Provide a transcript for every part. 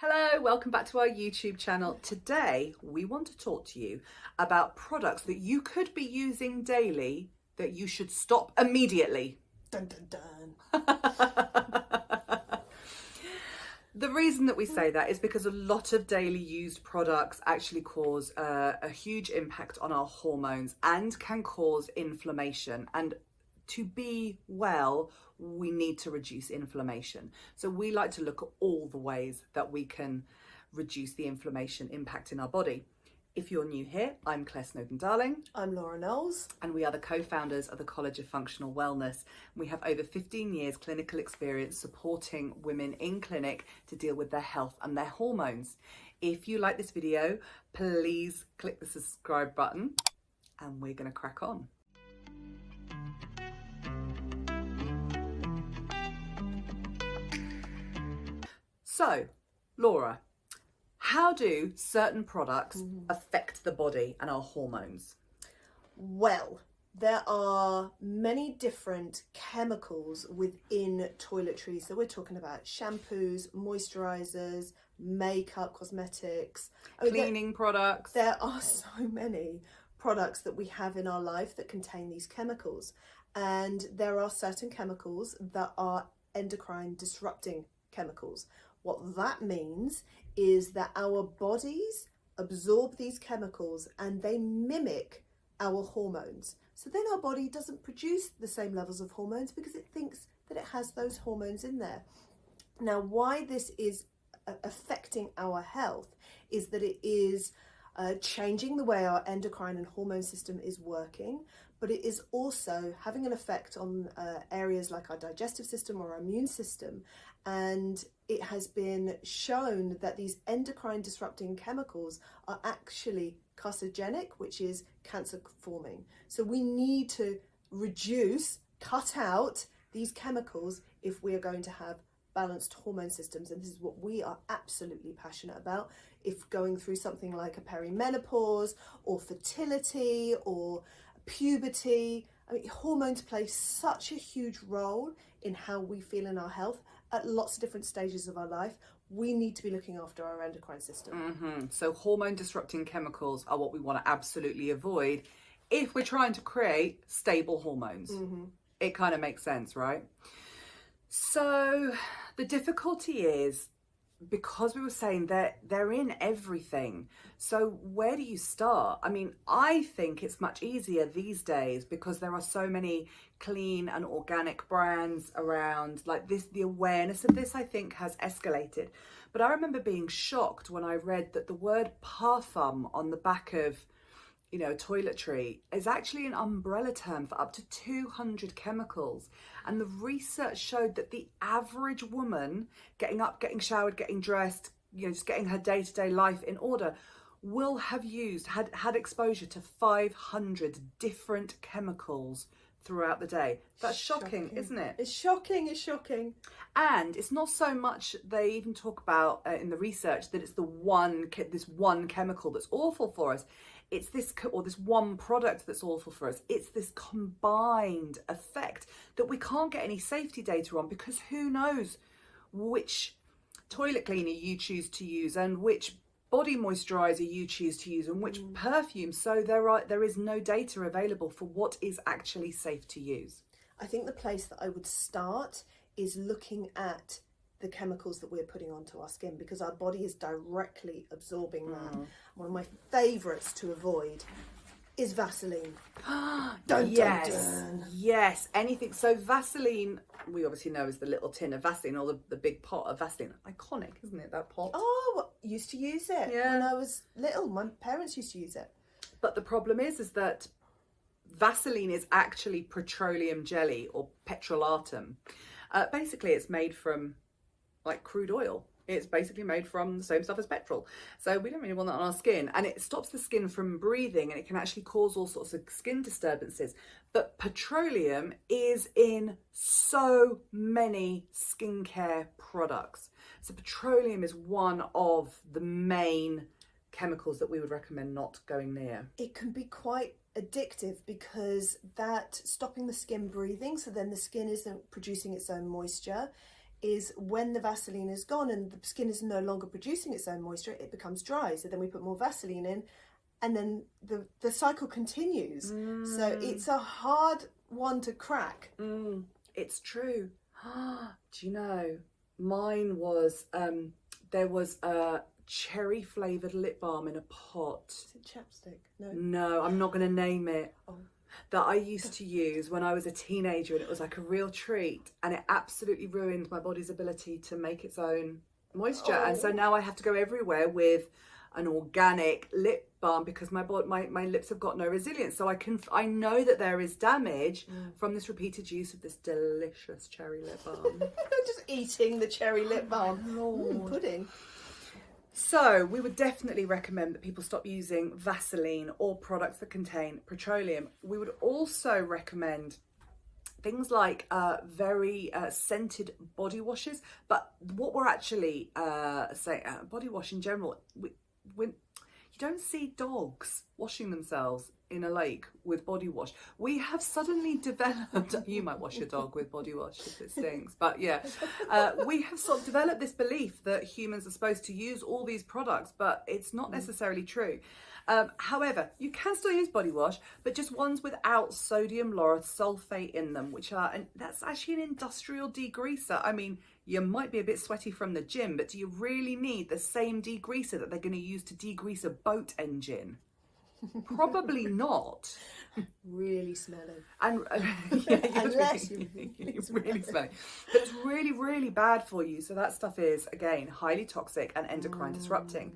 Hello, welcome back to our YouTube channel. Today we want to talk to you about products that you could be using daily that you should stop immediately. Dun dun dun. The reason that we say that is because a lot of daily used products actually cause a huge impact on our hormones and can cause inflammation. And to be well, we need to reduce inflammation. So we like to look at all the ways that we can reduce the inflammation impact in our body. If you're new here, I'm Claire Snowden-Darling. I'm Laura Knowles. And we are the co-founders of the College of Functional Wellness. We have over 15 years clinical experience supporting women in clinic to deal with their health and their hormones. If you like this video, please click the subscribe button and we're going to crack on. So, Laura, how do certain products affect the body and our hormones? Well, there are many different chemicals within toiletries. So we're talking about shampoos, moisturizers, makeup, cosmetics, Cleaning products. There are so many products that we have in our life that contain these chemicals. And there are certain chemicals that are endocrine disrupting chemicals. What that means is that our bodies absorb these chemicals and they mimic our hormones. So then our body doesn't produce the same levels of hormones because it thinks that it has those hormones in there. Now, why this is affecting our health is that it is changing the way our endocrine and hormone system is working, but it is also having an effect on areas like our digestive system or our immune system. And it has been shown that these endocrine disrupting chemicals are actually carcinogenic, which is cancer forming. So we need to cut out these chemicals if we are going to have balanced hormone systems. And this is what we are absolutely passionate about. If going through something like a perimenopause or fertility or puberty, I mean, hormones play such a huge role in how we feel in our health at lots of different stages of our life. We need to be looking after our endocrine system. So hormone disrupting chemicals are what we want to absolutely avoid if we're trying to create stable hormones. It kind of makes sense, right? So the difficulty is, because we were saying that they're in everything. So where do you start? I mean, I think it's much easier these days because there are so many clean and organic brands around like this. The awareness of this, I think, has escalated. But I remember being shocked when I read that the word parfum on the back of, toiletry is actually an umbrella term for up to 200 chemicals. And the research showed that the average woman getting up, getting showered, getting dressed, just getting her day-to-day life in order, will have had exposure to 500 different chemicals throughout the day. That's shocking, isn't it? It's shocking. And it's not so much, they even talk about in the research that it's this one chemical that's awful for us. It's this one product that's awful for us. It's this combined effect that we can't get any safety data on, because who knows which toilet cleaner you choose to use and which body moisturizer you choose to use and which perfume. So there is no data available for what is actually safe to use. I think the place that I would start is looking at the chemicals that we're putting onto our skin, because our body is directly absorbing that. One of my favourites to avoid is Vaseline. Yes, anything. So Vaseline, we obviously know is the little tin of Vaseline or the big pot of Vaseline. Iconic, isn't it, that pot? Oh, used to use it when I was little. My parents used to use it. But the problem is that Vaseline is actually petroleum jelly or petrolatum. Basically, it's made from like crude oil. It's basically made from the same stuff as petrol. So we don't really want that on our skin. And it stops the skin from breathing, and it can actually cause all sorts of skin disturbances. But petroleum is in so many skincare products. So petroleum is one of the main chemicals that we would recommend not going near. It can be quite addictive because that stopping the skin breathing, so then the skin isn't producing its own moisture. is when the Vaseline is gone and the skin is no longer producing its own moisture, it becomes dry. So then we put more Vaseline in, and then the cycle continues. So it's a hard one to crack. It's true. Do you know, mine was, there was a cherry flavoured lip balm in a pot. Is it chapstick? No. No, I'm not going to name it. Oh. That I used to use when I was a teenager, and it was like a real treat, and it absolutely ruined my body's ability to make its own moisture. And so now I have to go everywhere with an organic lip balm because my lips have got no resilience. So I know that there is damage from this repeated use of this delicious cherry lip balm. Just eating the cherry lip balm. Lord. Pudding. So we would definitely recommend that people stop using Vaseline or products that contain petroleum. We would also recommend things like very scented body washes. But what we're actually saying, body wash in general, when you don't see dogs washing themselves in a lake with body wash. We have suddenly developed, you might wash your dog with body wash if it stinks, but yeah, we have sort of developed this belief that humans are supposed to use all these products, but it's not necessarily true. However, you can still use body wash, but just ones without sodium lauryl sulfate in them, which are, and that's actually an industrial degreaser. I mean, you might be a bit sweaty from the gym, but do you really need the same degreaser that they're going to use to degrease a boat engine? Probably not. Really smelly. And Unless you're really smelly. But it's really, really bad for you. So that stuff is, again, highly toxic and endocrine disrupting.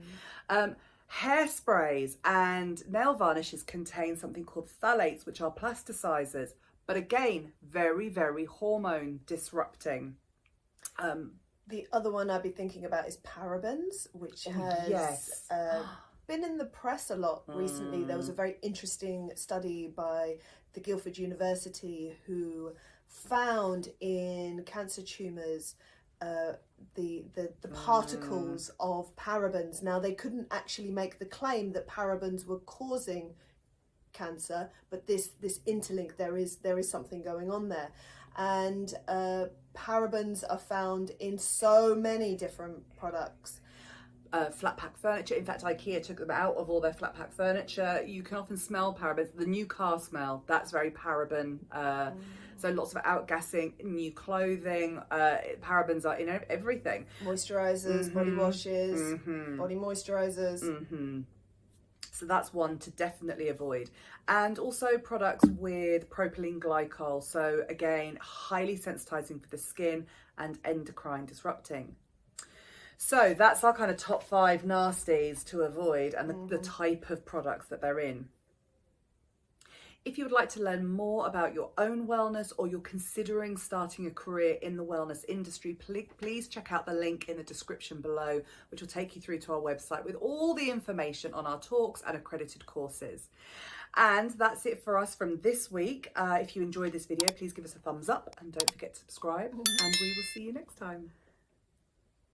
Hairsprays and nail varnishes contain something called phthalates, which are plasticizers. But again, very, very hormone disrupting. The other one I'd be thinking about is parabens, which has been in the press a lot recently. There was a very interesting study by the Guildford University who found in cancer tumours the particles of parabens. Now, they couldn't actually make the claim that parabens were causing cancer, but this interlink, there is something going on there. And parabens are found in so many different products. Flat pack furniture. In fact, IKEA took them out of all their flat pack furniture. You can often smell parabens. The new car smell, that's very paraben. So lots of outgassing, new clothing. Parabens are in everything. Moisturisers, body washes, body moisturisers. So that's one to definitely avoid. And also products with propylene glycol. So again, highly sensitizing for the skin and endocrine disrupting. So that's our kind of top 5 nasties to avoid and the type of products that they're in. If you would like to learn more about your own wellness or you're considering starting a career in the wellness industry, please check out the link in the description below, which will take you through to our website with all the information on our talks and accredited courses. And that's it for us from this week. If you enjoyed this video, please give us a thumbs up and don't forget to subscribe, and we will see you next time.